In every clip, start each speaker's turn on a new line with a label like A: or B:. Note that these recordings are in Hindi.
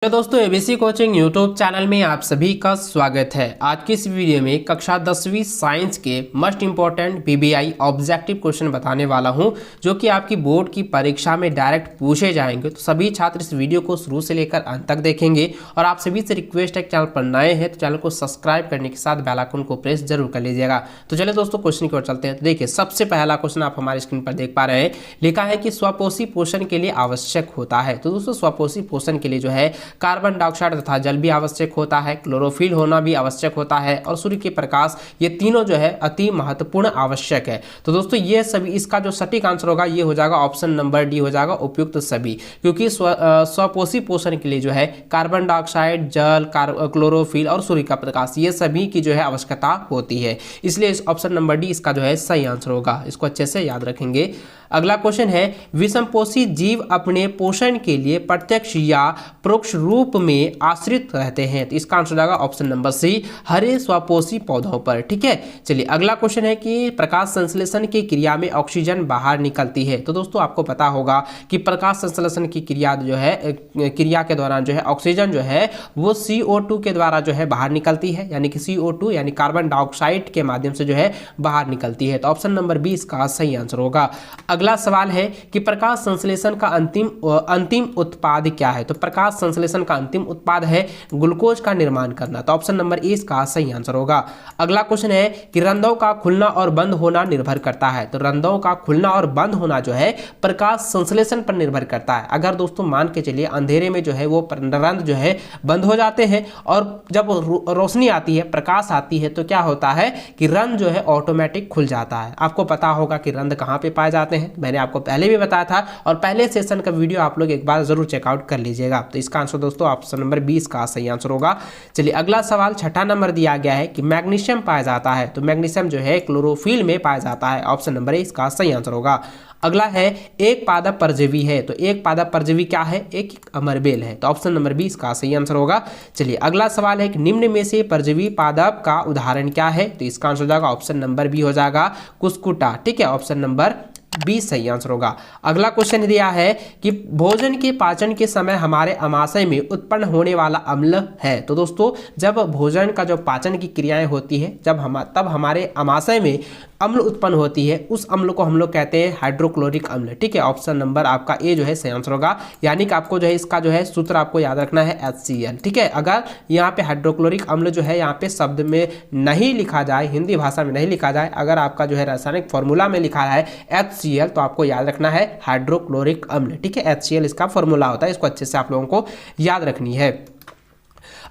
A: हेलो दोस्तों, एबीसी कोचिंग यूट्यूब चैनल में आप सभी का स्वागत है। आज की इस वीडियो में कक्षा 10वीं साइंस के most important PBI objective question बताने वाला हूं, जो कि आपकी बोर्ड की परीक्षा में डायरेक्ट पूछे जाएंगे। तो सभी छात्र इस वीडियो को शुरू से लेकर अंत तक देखेंगे और आप सभी से रिक्वेस्ट है, चैनल पर नए हैं तो चैनल को सब्सक्राइब करने के साथ बेल आइकन को प्रेस जरूर कर लीजिएगा। तो चलिए दोस्तों, क्वेश्चन की ओर चलते हैं। तो देखिए, सबसे पहला क्वेश्चन आप हमारी स्क्रीन पर देख पा रहे हैं। लिखा है कि स्वपोषी पोषण के लिए आवश्यक होता है। तो दोस्तों, स्वपोषी पोषण के लिए जो है कार्बन डाइऑक्साइड तथा जल भी आवश्यक होता है, क्लोरोफिल होना भी आवश्यक होता है और सूर्य के प्रकाश, ये तीनों जो है अति महत्वपूर्ण आवश्यक है। तो दोस्तों, ये सभी, इसका जो सटीक आंसर होगा ये हो जाएगा ऑप्शन नंबर डी हो जाएगा, उपयुक्त सभी। क्योंकि स्वपोषी पोषण के लिए जो है कार्बन डाइऑक्साइड, जल, क्लोरोफिल और सूर्य का प्रकाश, ये सभी की जो है आवश्यकता होती है। इसलिए इस ऑप्शन नंबर डी इसका जो है सही आंसर होगा। इसको अच्छे से याद रखेंगे। अगला क्वेश्चन है, विषमपोषी जीव अपने पोषण के लिए प्रत्यक्ष या परोक्ष रूप में आश्रित रहते हैं। तो इसका आंसर जाएगा ऑप्शन नंबर सी, हरे स्वपोषी पौधों पर। ठीक है, चलिए अगला क्वेश्चन है कि प्रकाश संश्लेषण की क्रिया में ऑक्सीजन बाहर निकलती है। तो दोस्तों, आपको पता होगा कि प्रकाश संश्लेषण की क्रिया जो है, क्रिया के दौरान जो है ऑक्सीजन जो है वो CO2 के द्वारा जो है बाहर निकलती है, यानी कि CO2 यानी कार्बन डाइऑक्साइड के माध्यम से जो है बाहर निकलती है। तो ऑप्शन नंबर बी इसका सही आंसर होगा। अगला सवाल है कि प्रकाश संश्लेषण का अंतिम उत्पाद क्या है। तो प्रकाश संश्लेषण का अंतिम उत्पाद है ग्लूकोज का निर्माण करना। तो ऑप्शन नंबर ए इसका सही आंसर होगा। अगला क्वेश्चन है कि रंध्रों का खुलना और बंद होना निर्भर करता है। तो रंध्रों का खुलना और बंद होना जो है प्रकाश संश्लेषण पर निर्भर करता है। अगर दोस्तों मान के चलिए अंधेरे में जो है वो रंध्र जो है बंद हो जाते हैं और जब रोशनी आती है, प्रकाश आती है, तो क्या होता है कि रंध्र जो है ऑटोमेटिक खुल जाता है। आपको पता होगा कि रंध्र कहाँ पे पाए जाते हैं, मैंने आपको पहले भी बताया था और पहले सेशन का वीडियो आप लोग एक बार जरूर चेकआउट कर लीजिएगा। तो इसका आंसर दोस्तों ऑप्शन नंबर 20 का सही आंसर होगा। चलिए अगला सवाल, छठा नंबर दिया गया है कि मैग्नीशियम पाया जाता है। तो मैग्नीशियम जो है क्लोरोफिल में पाया जाता है। ऑप्शन नंबर ए इसका सही आंसर होगा। अगला है, एक पादप परजीवी है। तो एक पादप परजीवी क्या है? एक अमरबेल है। तो ऑप्शन नंबर 20 का सही आंसर होगा। चलिए अगला सवाल है कि निम्न में से परजीवी पादप का उदाहरण क्या है। तो इसका आंसर हो जाएगा ऑप्शन नंबर बी हो जाएगा, कुस्कुटा। ठीक है, ऑप्शन नंबर 20 सही आंसर होगा। अगला क्वेश्चन दिया है कि भोजन के पाचन के समय हमारे आमाशय में उत्पन्न होने वाला अम्ल है। तो दोस्तों, जब भोजन का जो पाचन की क्रियाएं होती है, तब हमारे आमाशय में अम्ल उत्पन्न होती है। उस अम्ल को हम लोग कहते हैं हाइड्रोक्लोरिक अम्ल। ठीक है, ऑप्शन नंबर आपका ए जो है सही आंसर होगा। यानी कि आपको जो है इसका जो है सूत्र आपको याद रखना है HCl। ठीक है, अगर यहाँ पे हाइड्रोक्लोरिक अम्ल जो है यहाँ पे शब्द में नहीं लिखा जाए, हिंदी भाषा में नहीं लिखा जाए, अगर आपका जो है रासायनिक फॉर्मूला में लिखा है HCl, तो आपको याद रखना है हाइड्रोक्लोरिक अम्ल। ठीक है, HCl इसका फॉर्मूला होता है। इसको अच्छे से आप लोगों को याद रखनी है।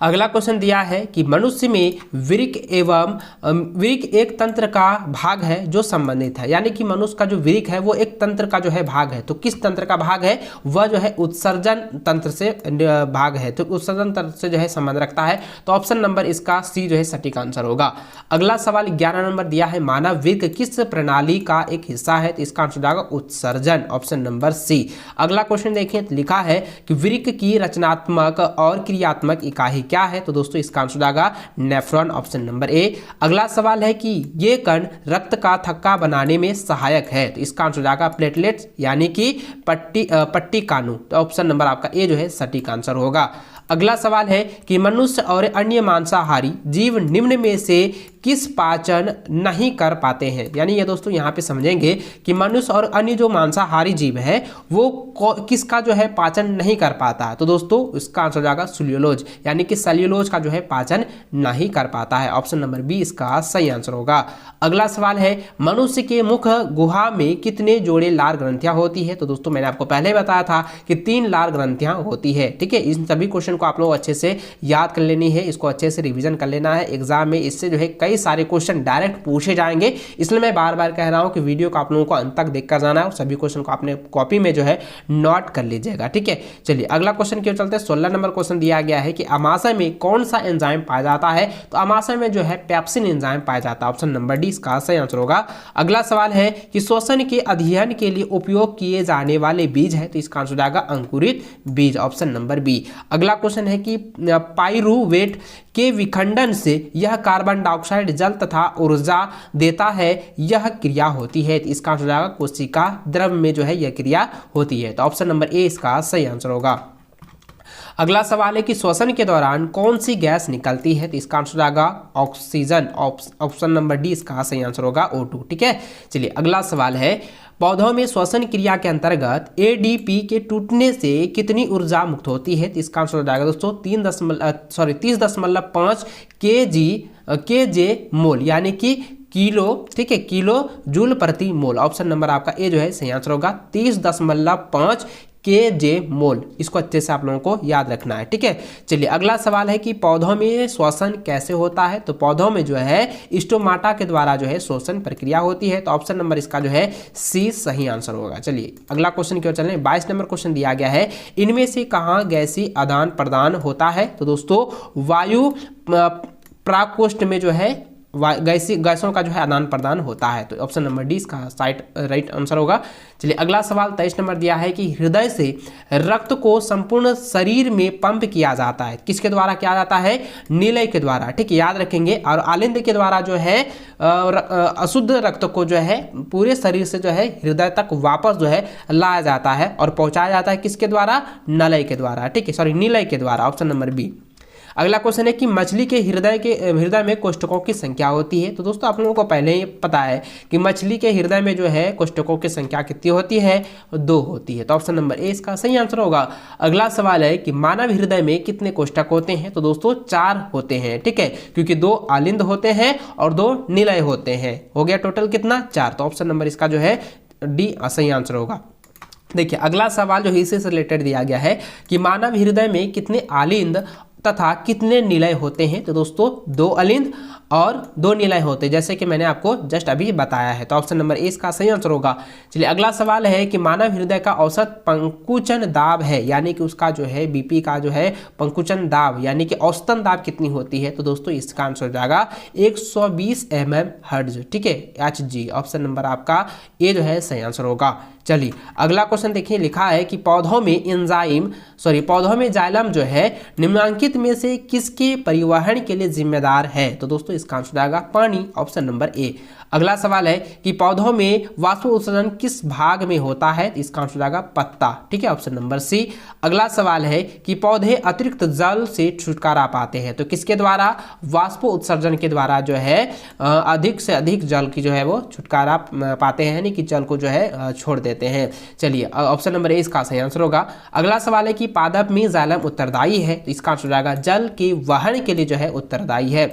A: अगला क्वेश्चन दिया है कि मनुष्य में विरिक एक तंत्र का भाग है जो संबंधित है। यानी कि मनुष्य का जो विरिक है वो एक तंत्र का जो है भाग है। तो किस तंत्र का भाग है? वह जो है उत्सर्जन तंत्र से भाग है। तो उत्सर्जन तंत्र से जो है संबंध रखता है। तो ऑप्शन नंबर इसका सी जो है सटीक आंसर होगा। अगला सवाल 11 नंबर दिया है, मानव विरिक किस प्रणाली का एक हिस्सा है। तो इसका आंसर जाएगा उत्सर्जन, ऑप्शन नंबर सी। अगला क्वेश्चन देखिए, लिखा है कि विरिक की रचनात्मक और क्रियात्मक इकाई क्या है। तो दोस्तों, इसका आंसर आएगा नेफ्रॉन, ऑप्शन नंबर ए। अगला सवाल है कि ये कण रक्त का थक्का बनाने में सहायक है। तो इसका आंसर आएगा प्लेटलेट्स, यानी कि पट्टी कानू। तो ऑप्शन नंबर आपका ए जो है सटीक आंसर होगा। अगला सवाल है कि मनुष्य और अन्य मांसाहारी जीव निम्न में से किस पाचन नहीं कर पाते हैं। यानी ये दोस्तों यहाँ पे समझेंगे कि मनुष्य और अन्य जो मांसाहारी जीव है वो किसका जो है पाचन नहीं कर पाता है। तो दोस्तों, इसका आंसर जाएगा सेल्यूलोज, यानी कि सेल्यूलोज का जो है पाचन नहीं कर पाता है। ऑप्शन नंबर बी इसका सही आंसर होगा। अगला सवाल है, मनुष्य के मुख गुहा में कितने जोड़े लार ग्रंथियां होती है। तो दोस्तों, मैंने आपको पहले बताया था कि 3 लार ग्रंथियां होती है। ठीक है, इन सभी क्वेश्चन को आप लोग अच्छे से याद कर लेनी है, इसको अच्छे से रिवीजन कर लेना है एग्जाम में। इससे जो है कई सारे क्वेश्चन डायरेक्ट पूछे जाएंगे। इसलिए मैं बार बार कह रहा हूं कि वीडियो को आप लोगों को अंत तक देखकर जाना है और सभी क्वेश्चन को आपने कॉपी में जो है नोट कर लीजिएगा। ठीक है, चलिए अगला क्वेश्चन की ओर चलते हैं। 16 नंबर क्वेश्चन दिया गया है कि आमाशय में कौन सा एंजाइम पाया जाता है। तो आमाशय में जो है पेप्सिन एंजाइम पाया जाता है। ऑप्शन नंबर डी इसका सही आंसर होगा। अगला सवाल है कि श्वसन के अध्ययन के लिए उपयोग किए जाने वाले बीज है। तो इसका आंसर आएगा अंकुरित बीज, ऑप्शन नंबर बी। अगला क्वेश्चन है कि पाइरूवेट के विखंडन से यह कार्बन डाइऑक्साइड, जल तथा ऊर्जा देता है, यह क्रिया होती है। तो इसका आंसर आएगा कोशिका द्रव में जो है यह क्रिया होती है। तो ऑप्शन नंबर ए इसका सही आंसर होगा। अगला सवाल है कि श्वसन के दौरान कौन सी गैस निकलती है, तो इसका आंसर आएगा ऑक्सीजन। ऑप्शन नंबर डी इसका सही आंसर होगा O2। ठीक है, चलिए अगला सवाल है, पौधों में श्वसन क्रिया के अंतर्गत एडीपी के टूटने से कितनी ऊर्जा मुक्त होती है, तो इसका आंसर हो जाएगा दोस्तों 30.5 केजे मोल, यानी कि किलो, ठीक है, किलो जूल प्रति मोल। ऑप्शन नंबर आपका ए जो है सही आंसर होगा 30.5 केजे मोल। इसको अच्छे से आप लोगों को याद रखना है। ठीक है, चलिए अगला सवाल है कि पौधों में श्वसन कैसे होता है, तो पौधों में जो है स्टोमाटा के द्वारा जो है श्वसन प्रक्रिया होती है, तो ऑप्शन नंबर इसका जो है सी सही आंसर होगा। चलिए अगला क्वेश्चन की ओर चलें। 22 नंबर क्वेश्चन दिया गया है, इनमें से कहाँ गैसीय आदान प्रदान होता है, तो दोस्तों वायु प्राकोष्ठ में जो है गैसों का जो है आदान प्रदान होता है, तो ऑप्शन नंबर डी इसका राइट आंसर होगा। चलिए अगला सवाल 23 नंबर दिया है कि हृदय से रक्त को संपूर्ण शरीर में पंप किया जाता है, किसके द्वारा किया जाता है, नीलय के द्वारा। ठीक है, याद रखेंगे। और आलिंद के द्वारा जो है अशुद्ध रक्त को जो है पूरे शरीर से जो है हृदय तक वापस जो है लाया जाता है और पहुंचाया जाता है किसके द्वारा, नलय के द्वारा। ठीक है, सॉरी नीलय के द्वारा, ऑप्शन नंबर बी। अगला क्वेश्चन है कि मछली के हृदय में कोष्ठकों की संख्या होती है, तो दोस्तों आप लोगों को पहले ही पता है कि मछली के हृदय में जो है कोष्ठकों की संख्या कितनी होती है, 2 होती है, तो ऑप्शन नंबर ए इसका सही आंसर होगा। अगला सवाल है कि मानव हृदय में कितने कोष्ठक होते हैं, तो दोस्तों 4 होते हैं। ठीक है, क्योंकि 2 आलिंद होते हैं और 2 निलय होते हैं, हो गया टोटल कितना, 4, तो ऑप्शन नंबर इसका जो है डी सही आंसर होगा। देखिए अगला सवाल जो हिस्से से रिलेटेड दिया गया है कि मानव हृदय में कितने आलिंद तथा कितने निलय होते हैं, तो दोस्तों 2 आलिंद और 2 निलय होते हैं, जैसे कि मैंने आपको जस्ट अभी बताया है, तो ऑप्शन नंबर ए इसका सही आंसर होगा। चलिए अगला सवाल है कि मानव हृदय का औसत पंकुचन दाब है, यानी कि उसका जो है बीपी का जो है पंकुचन दाब यानी कि औसतन दाब कितनी होती है, तो दोस्तों इसका आंसर हो जाएगा 120 mm हर्ट्ज। ठीक है, HG, ऑप्शन नंबर आपका ए जो है सही आंसर होगा। चलिए अगला क्वेश्चन देखिए, लिखा है कि पौधों में जाइलम जो है निम्नलिखित में से किसके परिवहन के लिए जिम्मेदार है, तो दोस्तों इसका आंसर आएगा पानी, ऑप्शन नंबर ए। अगला सवाल है कि पौधों में वाष्प उत्सर्जन किस भाग में होता है, तो इसका आंसर आएगा पत्ता। ठीक है, ऑप्शन नंबर सी। अगला सवाल है कि पौधे अतिरिक्त जल से छुटकारा पाते हैं, तो किसके द्वारा, वाष्प उत्सर्जन के द्वारा जो है अधिक से अधिक जल की जो है वो छुटकारा पाते हैं, यानी कि जल को जो है छोड़ देते हैं। चलिए ऑप्शन नंबर ए इसका सही आंसर होगा। अगला सवाल है कि पादप में जाइलम उत्तरदायी है, तो इसका आंसर आएगा जल के वहन के लिए जो है उत्तरदायी है।